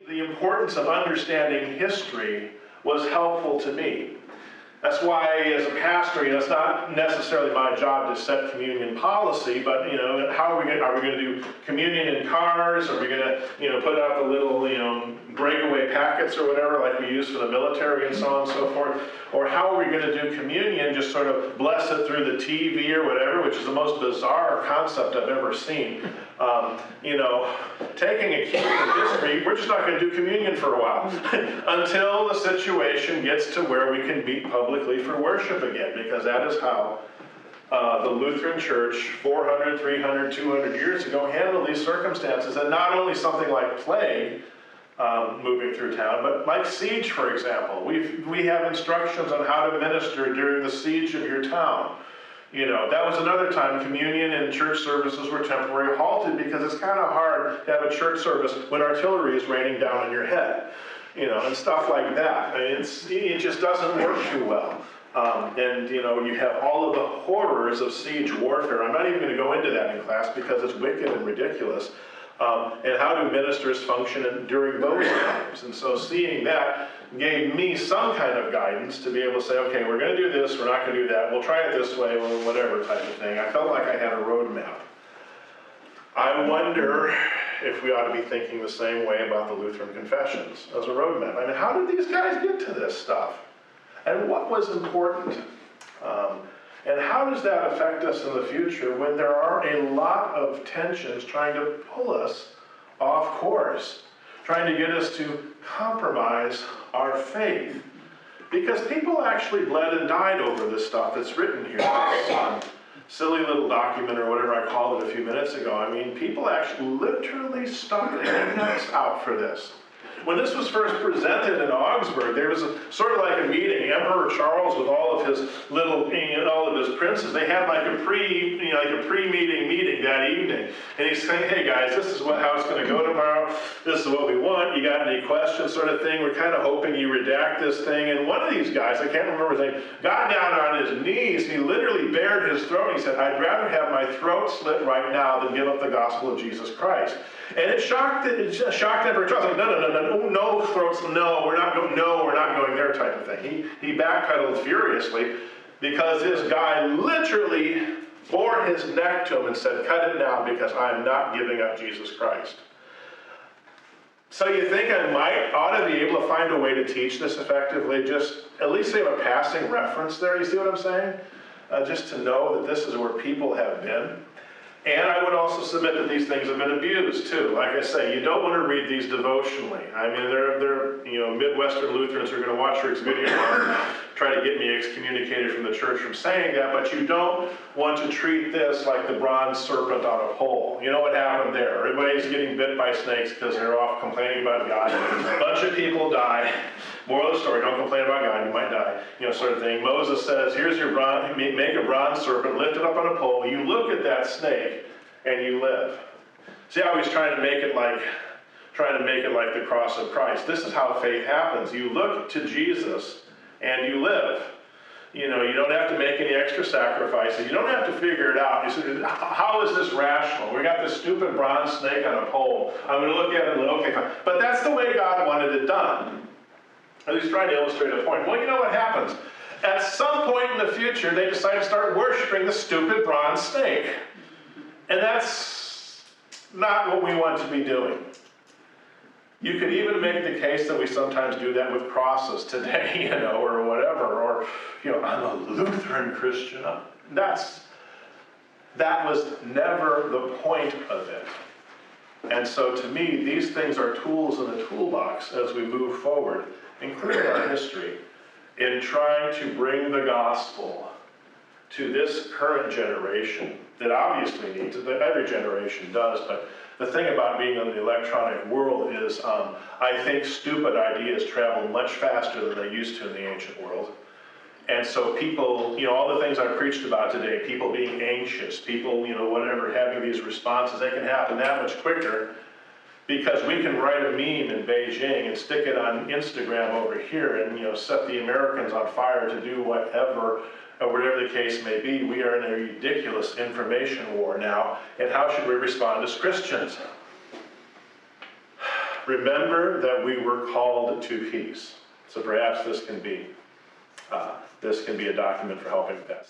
the importance of understanding history was helpful to me. That's why, as a pastor, it's not necessarily my job to set communion policy, but how are we going to do communion in cars? Are we going to put out the little breakaway packets or whatever, like we use for the military and so on and so forth? Or how are we going to do communion? Just sort of bless it through the TV or whatever, which is the most bizarre concept I've ever seen. Taking a cue from history, we're just not going to do communion for a while until the situation gets to where we can meet publicly for worship again, because that is how the Lutheran Church 400, 300, 200 years ago handled these circumstances. And not only something like plague moving through town, but like siege, for example. We have instructions on how to minister during the siege of your town. That was another time communion and church services were temporarily halted, because it's kind of hard to have a church service when artillery is raining down on your head, and stuff like that. I mean, it just doesn't work too well. You have all of the horrors of siege warfare. I'm not even going to go into that in class because it's wicked and ridiculous. And how do ministers function during those times? And so seeing that gave me some kind of guidance to be able to say, okay, we're going to do this, we're not going to do that, we'll try it this way, or whatever type of thing. I felt like I had a roadmap. I wonder if we ought to be thinking the same way about the Lutheran confessions as a roadmap. I mean, how did these guys get to this stuff? And what was important? And how does that affect us in the future when there are a lot of tensions trying to pull us off course, trying to get us to compromise our faith? Because people actually bled and died over this stuff that's written here, this silly little document or whatever I called it a few minutes ago. I mean, people actually literally stuck their necks out for this. When this was first presented in Augsburg, there was sort of like a meeting. Emperor Charles, with all of his all of his princes, they had like a pre-meeting meeting that evening. And he's saying, "Hey guys, this is how it's going to go tomorrow. This is what we want. You got any questions?" Sort of thing. We're kind of hoping you redact this thing. And one of these guys, I can't remember his name, got down on his knees. And he literally bared his throat. He said, "I'd rather have my throat slit right now than give up the gospel of Jesus Christ." And it shocked Emperor Charles. Like, no throats, we're not going there type of thing. He backpedaled furiously because this guy literally bore his neck to him and said, "Cut it now, because I'm not giving up Jesus Christ." So you think I ought to be able to find a way to teach this effectively, just at least have a passing reference there, you see what I'm saying? Just to know that this is where people have been. And I would also submit that these things have been abused too. Like I say, you don't want to read these devotionally. I mean, they're Midwestern Lutherans are going to watch Rick's video and try to get me excommunicated from the church from saying that, but you don't want to treat this like the bronze serpent on a pole. You know what happened there? Everybody's getting bit by snakes because they're off complaining about God. A bunch of people die. Moral of the story, don't complain about God, you might die, sort of thing. Moses says, here's your bronze, make a bronze serpent, lift it up on a pole, you look at that snake, and you live. See how he's trying to make it like the cross of Christ. This is how faith happens. You look to Jesus, and you live. You don't have to make any extra sacrifices. You don't have to figure it out. You say, how is this rational? We got this stupid bronze snake on a pole. I'm going to look at it and go, okay, fine. But that's the way God wanted it done. He's trying to illustrate a point. Well, you know what happens? At some point in the future, they decide to start worshiping the stupid bronze snake. And that's not what we want to be doing. You could even make the case that we sometimes do that with crosses today, or whatever. Or, I'm a Lutheran Christian. That was never the point of it. And so to me, these things are tools in the toolbox as we move forward, including our history, in trying to bring the gospel to this current generation that obviously needs it, that every generation does. But the thing about being in the electronic world is I think stupid ideas travel much faster than they used to in the ancient world. And so people, all the things I preached about today, people being anxious, people, whatever, having these responses, they can happen that much quicker because we can write a meme in Beijing and stick it on Instagram over here and, set the Americans on fire to do whatever, or whatever the case may be. We are in a ridiculous information war now. And how should we respond as Christians? remember that we were called to peace. So perhaps this can be a document for helping with that.